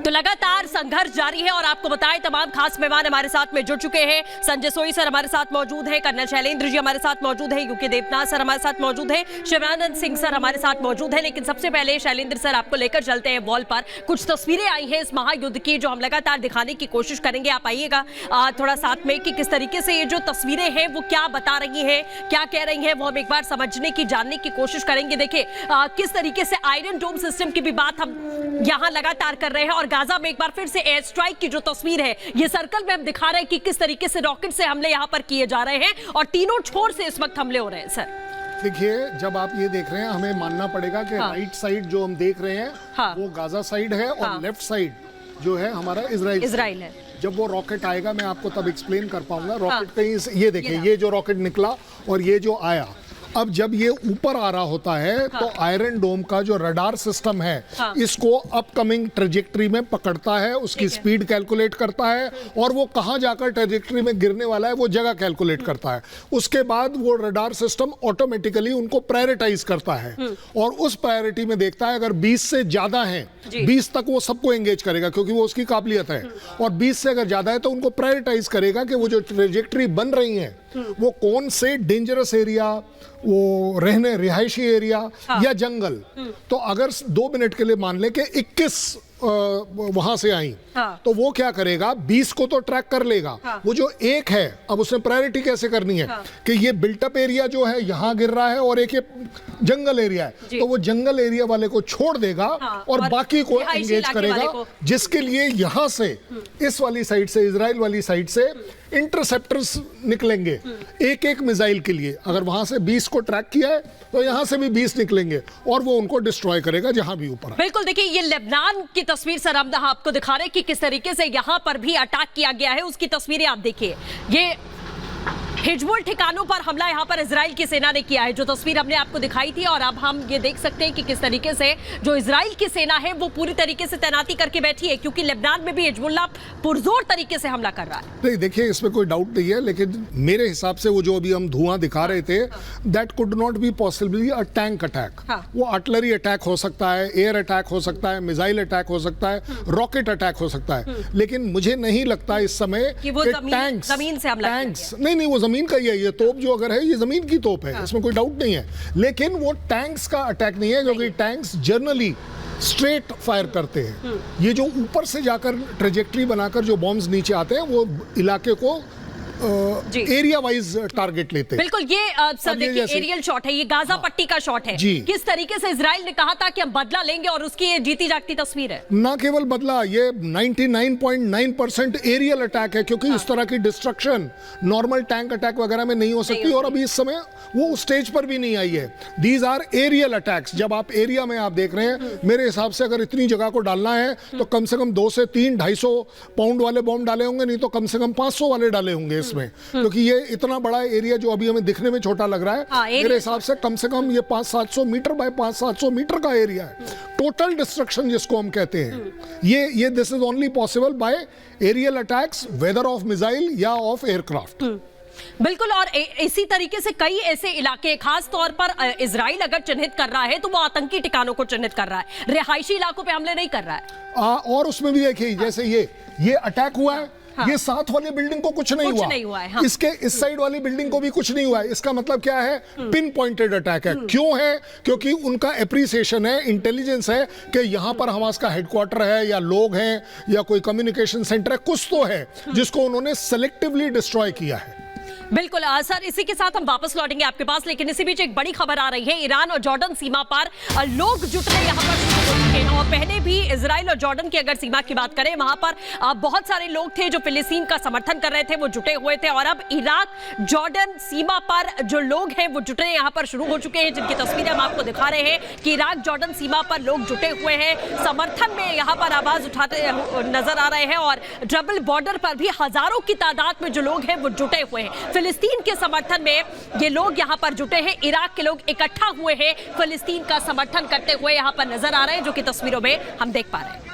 तो लगातार संघर्ष जारी है और आपको बताएं तमाम खास मेहमान हमारे साथ में जुड़ चुके हैं। संजय सोई सर हमारे साथ मौजूद है, कर्नल शैलेंद्र जी हमारे साथ मौजूद है, यूके देवनाथ सर हमारे साथ मौजूद है, शिवानंद सिंह सर हमारे साथ मौजूद है। लेकिन सबसे पहले शैलेंद्र सर आपको लेकर चलते हैं वॉल पर। कुछ तस्वीरें आई हैं इस महायुद्ध की जो हम लगातार दिखाने की कोशिश करेंगे। आप आइएगा थोड़ा साथ में कि किस तरीके से ये जो तस्वीरें हैं वो क्या बता रही हैं, क्या कह रही हैं, वो हम एक बार समझने की जानने की कोशिश करेंगे। देखिए किस तरीके से आयरन डोम सिस्टम की भी बात हम यहाँ लगातार कर रहे हैं और गाजा में एक बार फिर से एयर स्ट्राइक की जो तस्वीर है ये सर्कल में हम दिखा रहे हैं कि किस तरीके से रॉकेट से हमले यहाँ पर किए जा रहे हैं और तीनों छोर से इस वक्त हमले हो रहे हैं। सर देखिए, जब आप ये देख रहे हैं हमें मानना पड़ेगा कि राइट साइड जो हम देख रहे हैं वो गाजा साइड है और लेफ्ट साइड जो है हमारा इजराइल है। जब वो रॉकेट आएगा मैं आपको तब एक्सप्लेन कर पाऊंगा। रॉकेट कहीं ये देखिए, ये जो रॉकेट निकला और ये जो आया, अब जब ये ऊपर आ रहा होता है तो आयरन डोम का जो रडार सिस्टम है इसको अपकमिंग ट्रेजेक्टरी में पकड़ता है, उसकी स्पीड कैलकुलेट करता है और वो कहाँ जाकर ट्रेजेक्टरी में गिरने वाला है वो जगह कैलकुलेट करता है। उसके बाद वो रडार सिस्टम ऑटोमेटिकली उनको प्रायोरिटाइज करता है और उस प्रायोरिटी में देखता है अगर 20 से ज्यादा है 20 तक वो सबको एंगेज करेगा क्योंकि वो उसकी काबिलियत है, और 20 से अगर ज्यादा है तो उनको प्रायोरिटाइज करेगा कि वो जो ट्रेजेक्टरी बन रही है वो कौन से डेंजरस एरिया, वो रहने रिहायशी एरिया या जंगल। तो अगर 2 मिनट के लिए मान ले कि 21 वहां से आई तो वो क्या करेगा, 20 को तो ट्रैक कर लेगा। वो जो एक है अब उसने प्रायोरिटी कैसे करनी है कि ये बिल्टअप एरिया जो है यहाँ गिर रहा है और एक ये जंगल एरिया है, तो वो जंगल एरिया वाले को छोड़ देगा और बाकी को एंगेज करेगा, जिसके लिए यहाँ से इस वाली साइड से इजराइल वाली साइड से इंटरसेप्टर्स निकलेंगे एक एक मिसाइल के लिए। अगर वहां से 20 को ट्रैक किया है तो यहां से भी 20 निकलेंगे और वो उनको डिस्ट्रॉय करेगा जहां भी ऊपर। बिल्कुल, देखिए ये लेबनान की तस्वीर सर हम आपको दिखा रहे हैं कि किस तरीके से यहां पर भी अटैक किया गया है, उसकी तस्वीरें आप देखिए। ये हिजबुल ठिकानों पर हमला यहां पर इजराइल की सेना ने किया है, जो तस्वीर हमने आपको दिखाई थी। और अब हम ये देख सकते हैं कि किस तरीके से जो इजराइल की सेना है वो पूरी तरीके से तैनाती करके बैठी है, क्योंकि लेबनान में भी हिजबुल्लाह पुरजोर तरीके से हमला कर रहा है। नहीं, देखिए इसमें कोई डाउट नहीं है, लेकिन मेरे हिसाब से वो जो अभी हम धुआं दिखा रहे थे that could not be possibly a tank attack. वो आर्टिलरी अटैक हो सकता है, एयर अटैक हो सकता है, मिसाइल अटैक हो सकता है, रॉकेट अटैक हो सकता है, लेकिन मुझे नहीं लगता इस समय कि वो जमीन से हमला किया। नहीं, वो जमीन का ही है। ये तोप जो अगर है ये जमीन की तोप है, इसमें कोई डाउट नहीं है, लेकिन वो टैंक्स का अटैक नहीं है क्योंकि टैंक्स जनरली स्ट्रेट फायर करते हैं। ये जो ऊपर से जाकर ट्रेजेक्टरी बनाकर जो बॉम्ब्स नीचे आते हैं वो इलाके को एरिया वाइज टारगेट लेते हैं। बिल्कुल, ये सर देखिए एरियल शॉट है, ये गाजा पट्टी का शॉट है। किस तरीके से इजराइल ने कहा था कि हम बदला लेंगे और उसकी ये जीती जागती तस्वीर है। ना केवल बदला, ये 99.9% एरियल अटैक है क्योंकि इस तरह की डिस्ट्रक्शन नॉर्मल टैंक अटैक वगैरह में नहीं हो सकती और अभी इस समय वो उस स्टेज पर भी नहीं आई है। These are aerial attacks. जब आप एरिया में आप देख रहे हैं, मेरे हिसाब से अगर इतनी जगह को डालना है तो कम से कम 2 से 3 250 पाउंड वाले बॉम्ब डाले होंगे, नहीं तो कम से कम 500 वाले डाले होंगे इसमें, क्योंकि ये इतना बड़ा एरिया जो अभी हमें दिखने में छोटा लग रहा है, मेरे हिसाब से कम ये 500-700 मीटर बाय 500-700 मीटर का एरिया है। टोटल डिस्ट्रक्शन जिसको हम कहते हैं, ये this is only possible by aerial attacks, whether of missile या ऑफ एयरक्राफ्ट। बिल्कुल, और इसी तरीके से कई ऐसे इलाके खास तौर पर इजराइल अगर चिन्हित कर रहा है तो वो आतंकी ठिकानों को चिन्हित कर रहा है, रिहायशी इलाकों पे हमले नहीं कर रहा है। और उसमें भी देखिए जैसे ये अटैक हुआ है, ये साथ वाली बिल्डिंग को कुछ नहीं हुआ है। इसके इस साइड वाली बिल्डिंग को भी कुछ नहीं हुआ है। इसका मतलब क्या है, पिन पॉइंटेड अटैक है। क्यों है? क्योंकि उनका एप्रिसिएशन है, इंटेलिजेंस है कि यहां पर हमास का हेडक्वार्टर है या लोग हैं या कोई कम्युनिकेशन सेंटर है, कुछ तो है जिसको उन्होंने सेलेक्टिवली डिस्ट्रॉय किया है। बिल्कुल सर, इसी के साथ हम वापस लौटेंगे आपके पास, लेकिन इसी बीच एक बड़ी खबर आ रही है। ईरान और जॉर्डन सीमा पर लोग जुटने यहाँ पर शुरू हो चुके हैं और पहले भी इजराइल और जॉर्डन की अगर सीमा की बात करें वहां पर बहुत सारे लोग थे जो फिलिस्तीन का समर्थन कर रहे थे, वो जुटे हुए थे। और अब इराक जॉर्डन सीमा पर जो लोग हैं वो जुटने यहाँ पर शुरू हो चुके हैं, जिनकी तस्वीरें हम आपको दिखा रहे हैं कि इराक जॉर्डन सीमा पर लोग जुटे हुए हैं, समर्थन में यहाँ पर आवाज उठाते नजर आ रहे हैं। और डबल बॉर्डर पर भी हजारों की तादाद में जो लोग हैं वो जुटे हुए हैं। फिलिस्तीन के समर्थन में ये लोग यहां पर जुटे हैं, इराक के लोग इकट्ठा हुए हैं, फिलिस्तीन का समर्थन करते हुए यहां पर नजर आ रहे हैं, जो कि तस्वीरों में हम देख पा रहे हैं।